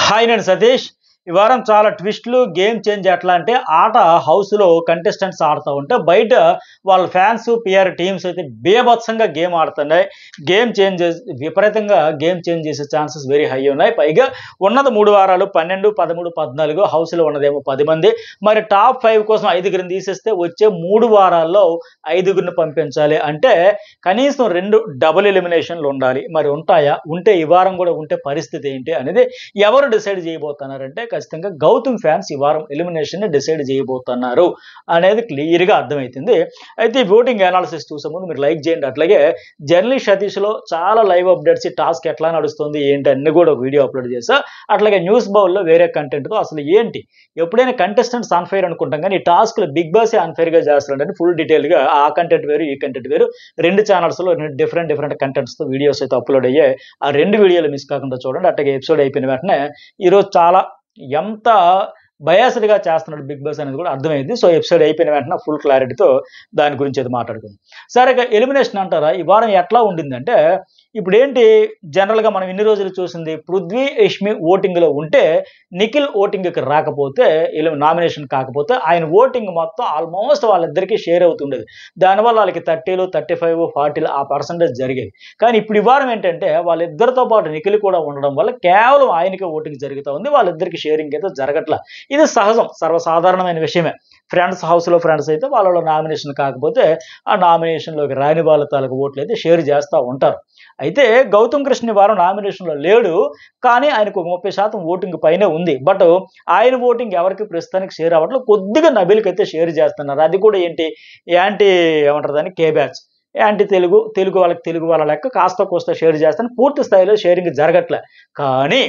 Hi నేను సతీష్. ఈ వారం చాలా ట్విస్టులు, గేమ్ చేంజ్ ఎట్లా అంటే ఆట హౌస్‌లో కంటెస్టెంట్స్ ఆడుతా ఉంటే బయట వాళ్ళ ఫ్యాన్స్, పీఆర్ టీమ్స్ అయితే బీభత్సంగా గేమ్ ఆడుతున్నాయి. విపరీతంగా గేమ్ చేంజ్ చేసే ఛాన్సెస్ వెరీ హై ఉన్నాయి. పైగా ఉన్నది 3 వారాలు 12, 13, 14 హౌస్‌లో ఉన్నదేమో 10 మంది. మరి టాప్ 5 కోసం 5గురిని తీసేస్తే వచ్చే 3 వారాల్లో 5గురిని పంపించాలి. అంటే కనీసం 2 డబుల్ ఎలిమినేషన్‌లు ఉండాలి. మరి ఉంటాయా? ఉంటే ఈ వారం కూడా ఉంటే పరిస్థితి ఏంటి అనేది ఎవరు డిసైడ్ చేయబోతున్నారంటే ఖచ్చితంగా గౌతమ్ ఫ్యాన్స్ ఈ వారం ఎలిమినేషన్ ని డిసైడ్ చేయబోతున్నారు అనేది క్లియర్గా అర్థమవుతుంది. అయితే ఈ ఓటింగ్ అనాలిసిస్ చూసే ముందు మీరు లైక్ చేయండి. అట్లాగే జర్నలిస్ట్ సతీష్ లో చాలా లైవ్ అప్డేట్స్, టాస్క్ ఎట్లా నడుస్తుంది ఏంటి అన్ని కూడా వీడియో అప్లోడ్ చేసా. అట్లాగే న్యూస్ బౌల్లో వేరే కంటెంట్ తో అసలు ఏంటి ఎప్పుడైనా కంటెస్టెంట్స్ అన్ఫైర్ అనుకుంటాం కానీ ఈ టాస్క్ లో బిగ్ బాస్ అన్ఫైర్ గా చేస్తున్నాడని ఫుల్ డీటెయిల్ గా ఆ కంటెంట్ వేరు ఈ కంటెంట్ వేరు 2 ఛానల్స్ లో డిఫరెంట్ కంటెంట్స్ తో వీడియోస్ అయితే అప్లోడ్ అయ్యాయి. ఆ 2 వీడియోలు మిస్ కాకుండా చూడండి. అట్లాగే ఎపిసోడ్ అయిపోయిన వెంటనే ఈరోజు చాలా ఎంత బయాస్డ్గా చేస్తున్నాడు బిగ్ బాస్ అనేది కూడా అర్థమైంది. సో ఎపిసోడ్ అయిపోయిన వెంటనే ఫుల్ క్లారిటీతో దాని గురించి అయితే మాట్లాడుకుందాం. సరే, ఇక ఎలిమినేషన్ అంటారా ఈ వారం ఎట్లా ఉండిందంటే ఇప్పుడు ఏంటి జనరల్గా మనం ఇన్ని రోజులు చూసింది పృథ్వీ, యష్మి ఓటింగ్లో ఉంటే నిఖిల్ ఓటింగ్కి రాకపోతే నామినేషన్ కాకపోతే ఆయన ఓటింగ్ మొత్తం ఆల్మోస్ట్ వాళ్ళిద్దరికీ షేర్ అవుతుండేది. దానివల్ల వాళ్ళకి 30, 35, 40 ఆ పర్సంటేజ్ జరిగేది. కానీ ఇప్పుడు ఈ వారం ఏంటంటే వాళ్ళిద్దరితో పాటు నిఖిల్ కూడా ఉండడం వల్ల కేవలం ఆయనకే ఓటింగ్ జరుగుతూ ఉంది. వాళ్ళిద్దరికి షేరింగ్ అయితే జరగట్లా. ఇది సహజం, సర్వసాధారణమైన విషయమే. ఫ్రెండ్స్ హౌస్లో ఫ్రెండ్స్ అయితే వాళ్ళ నామినేషన్ కాకపోతే ఆ నామినేషన్లోకి రాని వాళ్ళ తాలూకు ఓట్లు అయితే షేర్ చేస్తూ ఉంటారు. అయితే గౌతమ్ కృష్ణ వారం నామినేషన్లో లేడు, కానీ ఆయనకు 30% ఓటింగ్ పైనే ఉంది. బట్ ఆయన ఓటింగ్ ఎవరికి ప్రస్తుతానికి షేర్ అవ్వట్లేదు. కొద్దిగా నబిల్కి అయితే షేర్ చేస్తున్నారు. అది కూడా ఏంటి యాంటీ ఏమంటారు దాన్ని కే బ్యాచ్, యాంటీ తెలుగు వాళ్ళకి తెలుగు వాళ్ళ లెక్క కాస్త కోస్త షేర్ చేస్తాను. పూర్తి స్థాయిలో షేరింగ్ జరగట్లే. కానీ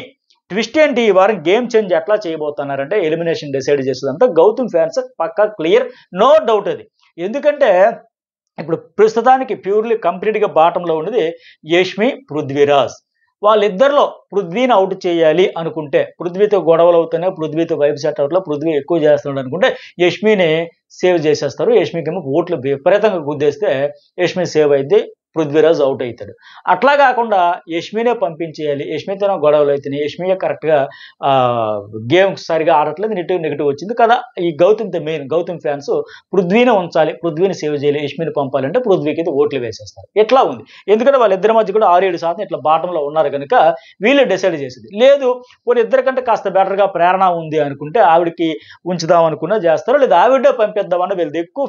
ట్విస్ట్ ఏంటి ఈ వారం గేమ్ చేంజ్ ఎట్లా చేయబోతున్నారంటే ఎలిమినేషన్ డిసైడ్ చేసేదంతా గౌతమ్ ఫ్యాన్స్ పక్కా క్లియర్, నో డౌట్ అది. ఎందుకంటే ఇప్పుడు ప్రస్తుతానికి ప్యూర్లీ కంప్లీట్గా బాటంలో ఉన్నది యష్మి, పృథ్వీరాజ్. వాళ్ళిద్దరిలో పృథ్వీని అవుట్ చేయాలి అనుకుంటే, పృథ్వీతో గొడవలు అవుతున్నాయి, పృథ్వీతో వైపు సెట్ అవుట్లో పృథ్వీ ఎక్కువ చేస్తున్నాడు అనుకుంటే యష్మిని సేవ్ చేసేస్తారు. యష్మికి ఏమో ఓట్లు విపరీతంగా గుద్దేస్తే యష్మి సేవ్ అయితే పృథ్వీరాజ్ అవుట్ అవుతాడు. అట్లా కాకుండా యష్మినే పంపించేయాలి, యష్మితోనే గొడవలు అవుతున్నాయి, యష్మియే కరెక్ట్గా గేమ్ సరిగా ఆడట్లేదు, నెగిటివ్ వచ్చింది కదా. ఈ గౌతమ్ ఫ్యాన్స్ పృథ్వీని ఉంచాలి, పృథ్వీని సేవ్ చేయాలి, యష్మిని పంపాలంటే పృథ్వీకి అయితే ఓట్లు వేసేస్తారు. ఎట్లా ఉంది ఎందుకంటే వాళ్ళిద్దరి మధ్య కూడా 6-7% ఇట్లా బాటంలో ఉన్నారు కనుక వీళ్ళు డిసైడ్ చేసేది లేదు. కొన్ని ఇద్దరికంటే కాస్త బెటర్గా ప్రేరణ ఉంది అనుకుంటే ఆవిడకి ఉంచుదాం అనుకున్నా చేస్తారు, లేదా ఆవిడే పంపిద్దామని వీళ్ళది ఎక్కువ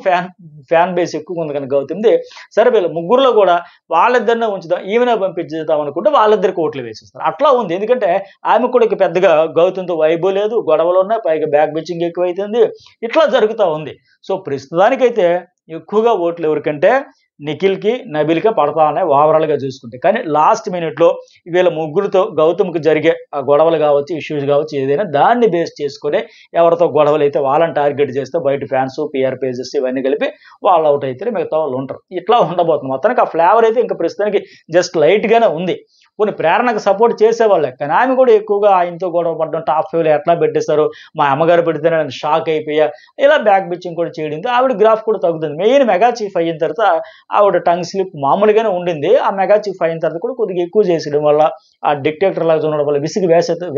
ఫ్యాన్ బేస్ ఎక్కువ ఉంది కనుక గౌతమ్ది. సరే వీళ్ళ ముగ్గురులో కూడా వాళ్ళిద్దరినే ఉంచుదాం, ఈమెనే పంపించేద్దాం అనుకుంటే వాళ్ళిద్దరికి ఓట్లు వేసేస్తారు. అట్లా ఉంది. ఎందుకంటే ఆమె కూడా పెద్దగా గౌతమ్తో వైబో లేదు, గొడవలు ఉన్నాయి, పైగా బ్యాక్ బెంచింగ్ ఎక్కువైతుంది, ఇట్లా జరుగుతూ ఉంది. సో ప్రస్తుతానికైతే ఎక్కువగా ఓట్లు ఎవరికంటే నిఖిల్కి, నబిల్కి పడతా ఉన్నాయి ఓవరాల్గా చూసుకుంటే. కానీ లాస్ట్ మినిట్లో వీళ్ళ ముగ్గురితో గౌతమ్కి జరిగే ఆ గొడవలు కావచ్చు, ఇష్యూస్ కావచ్చు, ఏదైనా దాన్ని బేస్ చేసుకుని ఎవరితో గొడవలు అయితే వాళ్ళని టార్గెట్ చేస్తే బయట ఫ్యాన్స్, పీఆర్ పేజెస్ ఇవన్నీ కలిపి వాళ్ళు అవుట్ అయితే మిగతా వాళ్ళు ఉంటారు. ఇట్లా ఉండబోతుంది. మొత్తానికి ఆ ఫ్లేవర్ అయితే ఇంకా ప్రస్తుతానికి జస్ట్ లైట్గానే ఉంది. కొన్ని ప్రేరణకు సపోర్ట్ చేసేవాళ్ళే, కానీ ఆమె కూడా ఎక్కువగా ఆయనతో గొడవ పడడం, టాప్ 5లో ఎట్లా పెట్టేశారు, మా అమ్మగారు పెడితేనే నేను షాక్ అయిపోయా, ఇలా బ్యాక్ బిచ్చింగ్ కూడా చేయడంతో ఆవిడ గ్రాఫ్ కూడా తగ్గుతుంది. మెయిన్ మెగా చీఫ్ అయిన తర్వాత ఆవిడ టంగ్ స్లిప్ మామూలుగానే ఉండింది. ఆ మెగా చీఫ్ అయిన తర్వాత కూడా కొద్దిగా ఎక్కువ చేసేయడం వల్ల, ఆ డిక్టేటర్ లాగా ఉండడం వల్ల విసిగి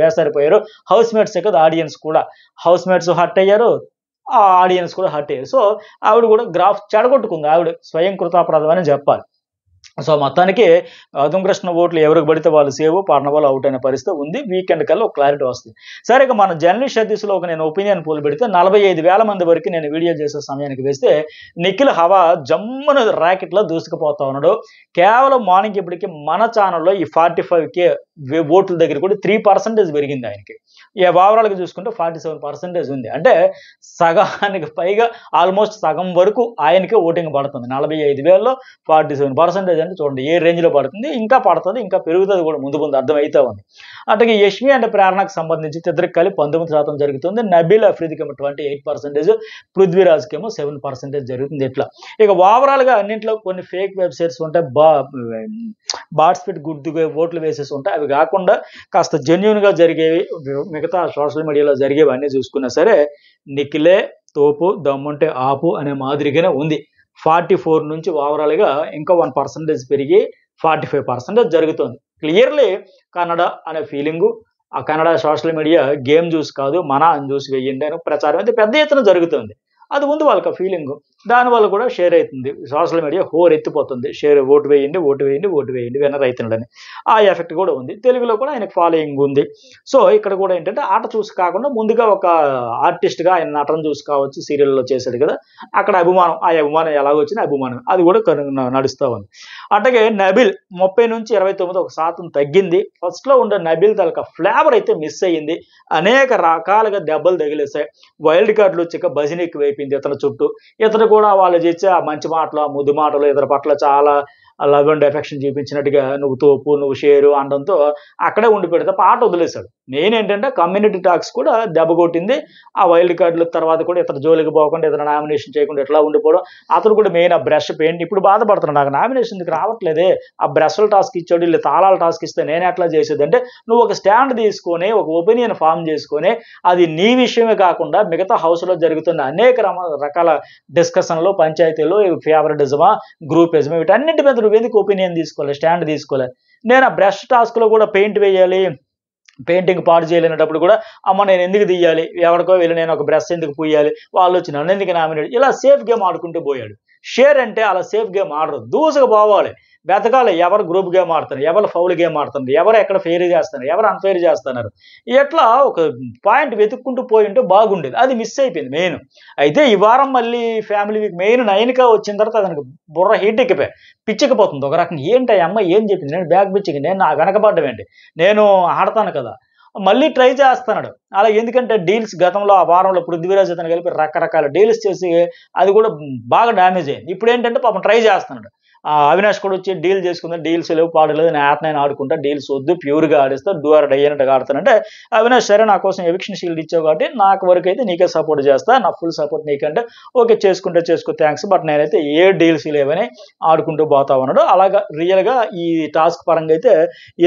వేసారిపోయారు. హౌస్ మేట్సే కదా ఆడియన్స్ కూడా, హౌస్ మేట్స్ హర్ట్ అయ్యారు, ఆ ఆడియన్స్ కూడా హర్ట్ అయ్యారు. సో ఆవిడ కూడా గ్రాఫ్ చెడగొట్టుకుంది. ఆవిడ స్వయం కృతాపరాధం అని చెప్పాలి. సో మొత్తానికి గౌతమ్ కృష్ణ ఓట్లు ఎవరికి పడితే వాళ్ళు సేవ్, పడిన వాళ్ళు అవుట్ అయిన పరిస్థితి ఉంది. వీకెండ్ కల్లా ఒక క్లారిటీ వస్తుంది. సరే, ఇక మన జర్నలిస్ట్ సర్వీస్లో ఒక నేను ఒపీనియన్ పోల్ పెడితే 45,000 మంది వరకు నేను వీడియో చేసే సమయానికి వేస్తే నిఖిల్ హవా జమ్మున ర్యాకెట్లో దూసుకుపోతా ఉన్నాడు. కేవలం మార్నింగ్ ఇప్పటికి మన ఛానల్లో ఈ 45K ఓట్ల దగ్గర కూడా 3% పెరిగింది ఆయనకి. ఓవరాల్గా చూసుకుంటే 47% ఉంది. అంటే సగానికి పైగా, ఆల్మోస్ట్ సగం వరకు ఆయనకే ఓటింగ్ పడుతుంది. 45,000లో 47% అంటే చూడండి ఏ రేంజ్లో పడుతుంది. ఇంకా పడుతుంది, ఇంకా పెరుగుతుంది కూడా ముందు అర్థమవుతా ఉంది. అట్లాగే యష్మి అంటే ప్రేరణకు సంబంధించి ఇద్దరికి కలిపి 19% జరుగుతుంది. నబీల్ అఫ్రీదికి ఏమో 28%, పృథ్వీరాజ్కి ఏమో 7% జరుగుతుంది. ఇట్లా ఇక ఓవరాల్గా అన్నింటిలో కొన్ని ఫేక్ వెబ్సైట్స్ ఉంటాయి, బాట్స్ పెట్టి గుర్తుగా ఓట్లు వేసేసి ఉంటాయి. అవి కాకుండా కాస్త జెన్యున్గా జరిగేవి, మిగతా సోషల్ మీడియాలో జరిగేవి అన్నీ చూసుకున్నా సరే నిఖిలే తోపు, దమ్ముంటే ఆపు అనే మాదిరిగానే ఉంది. 44 నుంచి ఓవరాల్గా ఇంకా 1% పెరిగి 45% జరుగుతుంది. క్లియర్లీ కన్నడ అనే ఫీలింగు, ఆ కన్నడ సోషల్ మీడియా గేమ్ చూసి కాదు మన అని చూసి వెయ్యండి అని ప్రచారం అయితే పెద్ద ఎత్తున జరుగుతుంది. అది ఉంది వాళ్ళకి ఆ ఫీలింగు. దానివల్ల కూడా షేర్ అయితుంది. సోషల్ మీడియా హోరెత్తిపోతుంది. షేర్ ఓటు వేయండి, ఓటు వేయండి, ఓటు వేయండి విన్నర్ అయితున్నాడని. ఆ ఎఫెక్ట్ కూడా ఉంది. తెలుగులో కూడా ఆయనకు ఫాలోయింగ్ ఉంది. సో, ఇక్కడ కూడా ఏంటంటే ఆట చూసి కాకుండా ముందుగా ఒక ఆర్టిస్ట్‌గా ఆయన నటన చూసి కావచ్చు, సీరియల్‌లో చేశాడు కదా! అక్కడ అభిమానం. ఆ అభిమానం ఎలాగొచ్చిందో అభిమానం. అది కూడా నడుస్తా ఉంది. అట్లాగే నబిల్ 30-29 ఒక శాతం తగ్గింది. ఫస్ట్‌లో ఉండే నబిల్ తాలూకా ఫ్లేవర్ అయితే మిస్ అయ్యింది. అనేక రకాలుగా దెబ్బలు తగిలేసాయి. వైల్డ్ కార్డ్‌లు వచ్చాక భజన ఎక్కువైపోయింది ఇతని చుట్టూ. ఇతను కూడా వాళ్ళు చేసే ఆ మంచి మాటలు, ఆ ముద్దు మాటలు ఇతని పట్ల చాలా లవ్ అండ్ ఎఫెక్షన్ చూపించినట్టుగా నువ్వు తోపు, నువ్వు షేరు అనడంతో అక్కడే ఉండిపోయాడు తప్ప ఆట వదిలేశాడు. మెయిన్ ఏంటంటే కమ్యూనిటీ టాక్స్ కూడా దెబ్బ కొట్టింది. ఆ వైల్డ్ కార్డుల తర్వాత కూడా ఇతను జోలికి పోకుండా, ఇతను నామినేషన్ చేయకుండా ఇట్లా ఉండిపోవడం. అతను కూడా మెయిన్ ఆ బ్రష్ పెయింట్ ఇప్పుడు బాధపడుతున్నాడు. నాకు నామినేషన్ ఎందుకు రావట్లేదే, ఆ బ్రష్‌ల టాస్క్ ఇచ్చాడు, వీళ్ళు తాళాల టాస్క్ ఇస్తే నేను ఎట్లా చేసేదంటే, నువ్వు ఒక స్టాండ్ తీసుకొని, ఒక ఒపీనియన్ ఫార్మ్ చేసుకొని, అది నీ విషయమే కాకుండా మిగతా హౌస్‌లో జరుగుతున్న అనేక రకాల డిస్కషన్‌లు, పంచాయతీలు, ఫేవరెటిజమా, గ్రూపిజమా వీటన్నిటి మీద నువ్వెందుకు ఒపీనియన్ తీసుకోలే, స్టాండ్ తీసుకోలే. నేను ఆ బ్రష్ టాస్క్‌లో కూడా పెయింట్ వేయాలి, పెయింటింగ్ పాడు చేయలేనప్పుడు కూడా అమ్మ నేను ఎందుకు తీయాలి, ఎవరికో వెళ్ళి నేను ఒక బ్రష్ ఎందుకు పూయాలి, వాళ్ళు వచ్చి నన్ను ఎందుకు నామినేట్, ఇలా సేఫ్ గేమ్ ఆడుకుంటూ పోయాడు. షేర్ అంటే అలా సేఫ్ గేమ్ ఆడరు, దూసుకు పోవాలి, వెతకాలి ఎవరు గ్రూప్ గేమ్ ఆడుతున్నారు, ఎవరు ఫౌల్ గేమ్ ఆడుతున్నారు, ఎవరు ఎక్కడ ఫెయిర్ చేస్తున్నారు, ఎవరు అన్ఫెయిర్ చేస్తున్నారు, ఇట్లా ఒక పాయింట్ వెతుక్కుంటూ పోయి ఉంటే బాగుండేది. అది మిస్ అయిపోయింది మెయిన్. అయితే ఈ వారం మళ్ళీ ఫ్యామిలీ వీక్ మెయిన్ 9కా వచ్చిన తర్వాత అతనికి బుర్ర హీట్ ఎక్కిపోయి పిచ్చెక్కిపోతుంది ఒక రకంగా. ఏంటి ఆ అమ్మాయి ఏం చెప్పింది, నేను బ్యాక్ పిచ్చికి నేను నా వెనకబడ్డం ఏంటి, నేను ఆడతాను కదా, మళ్ళీ ట్రై చేస్తున్నాడు. అలా ఎందుకంటే డీల్స్ గతంలో ఆ వారంలో పృథ్వీరాజ్ అతను కలిపి రకరకాల డీల్స్ చేసి అది కూడా బాగా డ్యామేజ్ అయింది. ఇప్పుడు ఏంటంటే పాపం ట్రై చేస్తున్నాడు. అవినాష్ కూడా వచ్చి డీల్ చేసుకుందాం, డీల్స్ లేవు పాడలేదు, నేను ఆటనైనా ఆడుకుంటా, డీల్స్ వద్దు ప్యూర్‌గా ఆడేస్తా, డూ ఆర్ డై అన్నట్టుగా ఆడతానంటే, అవినాష్ సరే నా కోసం ఎవిక్షన్ షీల్డ్ ఇచ్చావు కాబట్టి నాకు వరకైతే నీకే సపోర్ట్ చేస్తా, నా ఫుల్ సపోర్ట్ నీకంటే ఓకే చేసుకుంటే చేసుకో థాంక్స్, బట్ నేనైతే ఏ డీల్స్ లేవని ఆడుకుంటూ పోతా ఉన్నాడు. అలాగా రియల్‌గా ఈ టాస్క్ పరంగా అయితే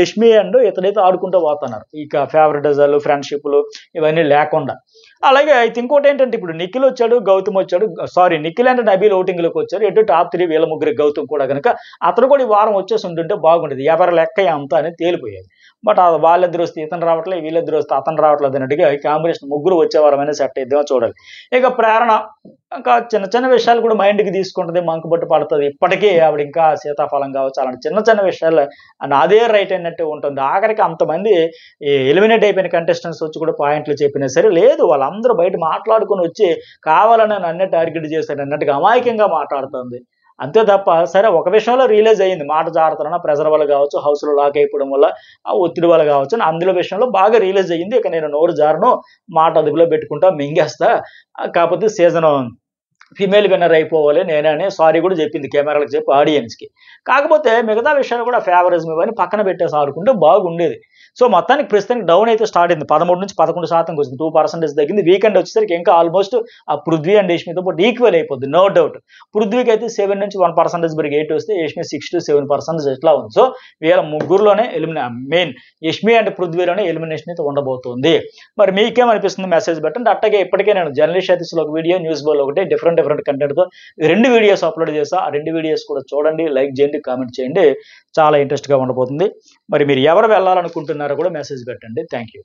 యష్మి అండ్ ఇతనైతే ఆడుకుంటూ పోతున్నారు. ఇక ఫేవరెటిజాలు, ఫ్రెండ్‌షిప్‌లు ఇవన్నీ లేకుండా. అలాగే అయితే ఇంకోటేంటంటే ఇప్పుడు నిఖిల్ వచ్చాడు, గౌతమ్ వచ్చాడు. సారీ నిఖిల్ అండ్ నబీల్ ఓటింగ్‌లోకి వచ్చారు. ఎటు టాప్ 3 వీళ్ళ ముగ్గురు గౌతమ్ కూడా గనక అతను కూడా ఈ వారం వచ్చేసి ఉంటుంటే బాగుండేది. ఎవరి లెక్క ఎంత అనేది తేలిపోయేది. బట్ వాళ్ళిద్దరు వస్తే ఇతను రావట్లేదు, వీళ్ళిద్దరు వస్తే అతను రావట్లేదు అన్నట్టుగా ఈ కాంబినేషన్ ముగ్గురు వచ్చే వారమైనా సెట్ అయిద్దేమో చూడాలి. ఇక ప్రేరణ ఇంకా చిన్న చిన్న విషయాలు కూడా మైండ్‌కి తీసుకుంటది, మంకుపట్టు పడతది. ఇప్పటికీ ఆవిడ ఇంకా సీతాఫలం కావచ్చు అలాంటి చిన్న చిన్న విషయాలు నాదే రైట్ అన్నట్టు ఉంటుంది. ఆఖరికి అంతమంది ఎలిమినేట్ అయిపోయిన కంటెస్టెంట్స్ వచ్చి కూడా పాయింట్లు చెప్పినా సరే లేదు, వాళ్ళందరూ బయట మాట్లాడుకొని వచ్చి కావాలని నన్నే టార్గెట్ చేశాడు అన్నట్టుగా అమాయకంగా మాట్లాడుతుంది. అంతే తప్ప సరే ఒక విషయంలో రియలైజ్ అయ్యింది. మాట జారుతున్నా ప్రెషర్ వల్ల కావచ్చు, హౌస్‌లో లాక్ అయిపోవడం వల్ల, ఆ ఒత్తిడి వల్ల కావచ్చు. అందులో విషయంలో బాగా రియలైజ్ అయ్యింది. ఇక నేను నోరు జారను, మాట అదుపులో పెట్టుకుంటా, మింగేస్తా. కాకపోతే సీజను ఫీమేల్ విన్నర్ అయిపోవాలి నేనే అని సారీ కూడా చెప్పింది కెమెరాలకు చెప్పి ఆడియన్స్‌కి. కాకపోతే మిగతా విషయాలు కూడా ఫేవరిజం ఇవన్నీ పక్కన పెట్టేసి ఆడుకుంటే బాగుండేది. సో, మొత్తానికి ప్రస్తుతానికి డౌన్ అయితే స్టార్ట్ అయింది. 13-11% వచ్చింది. 2% తగ్గింది. వీకెండ్ వచ్చేసరికి ఇంకా ఆల్మోస్ట్ ఆ పృథ్వీ అండ్ యష్మితో పాటు ఈక్వల్ అయిపోద్ది. No doubt. పృథ్వీకి అయితే 7-1% వరకు 8 వస్తే యష్మి 6-7% ఇట్లా ఉంది. సో, వీళ్ళ ముగ్గురులోనే మెయిన్ యష్మి అండ్ పృథ్వీలోనే ఎలిమినేషన్ అయితే ఉండబోతుంది. మరి మీకేమనిపిస్తుంది మెసేజ్ పెట్టండి. అట్లాగే ఇప్పటికే నేను జర్నలిస్ట్ అతిథిలో ఒక వీడియో, న్యూస్ బోలో ఒకటి డిఫరెంట్ కంటెంట్‌తో 2 వీడియోస్ అప్‌లోడ్ చేశా. ఆ 2 వీడియోస్ కూడా చూడండి, లైక్ చేయండి, కామెంట్ చేయండి. చాలా ఇంట్రెస్ట్‌గా ఉండబోతుంది. మరి మీరు ఎవరు వెళ్ళాలనుకుంటున్నారో కూడా మెసేజ్ పెట్టండి. Thank you.